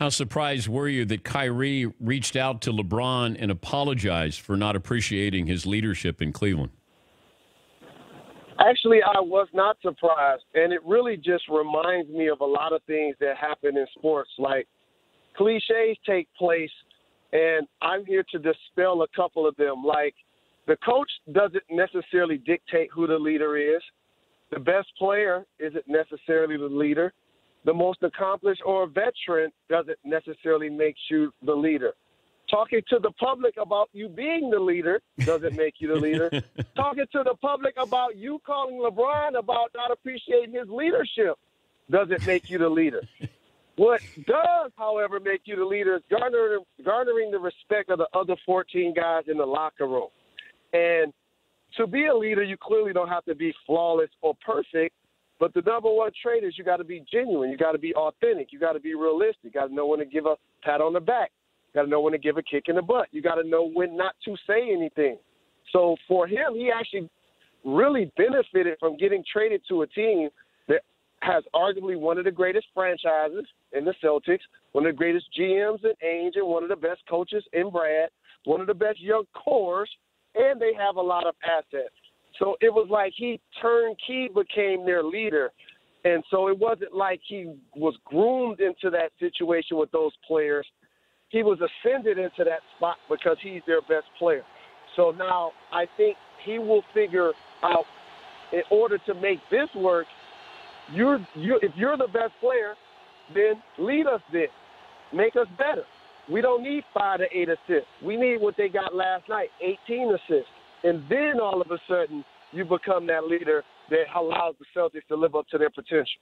How surprised were you that Kyrie reached out to LeBron and apologized for not appreciating his leadership in Cleveland? Actually, I was not surprised, and it really just reminds me of a lot of things that happen in sports. Like, cliches take place, and I'm here to dispel a couple of them. Like, the coach doesn't necessarily dictate who the leader is. The best player isn't necessarily the leader. The most accomplished or a veteran doesn't necessarily make you the leader. Talking to the public about you being the leader doesn't make you the leader. Talking to the public about you calling LeBron about not appreciating his leadership doesn't make you the leader. What does, however, make you the leader is garnering the respect of the other 14 guys in the locker room. And to be a leader, you clearly don't have to be flawless or perfect, but the number one trait is you got to be genuine. You got to be authentic. You got to be realistic. You got to know when to give a pat on the back. You got to know when to give a kick in the butt. You got to know when not to say anything. So for him, he actually really benefited from getting traded to a team that has arguably one of the greatest franchises in the Celtics, one of the greatest GMs in Ainge, and one of the best coaches in Brad, one of the best young cores, and they have a lot of assets. So it was like he turnkey became their leader. And so it wasn't like he was groomed into that situation with those players. He was ascended into that spot because he's their best player. So now I think he will figure out, in order to make this work, if you're the best player, then lead us then. Make us better. We don't need 5 to 8 assists. We need what they got last night, 18 assists. And then all of a sudden you become that leader that allows the Celtics to live up to their potential.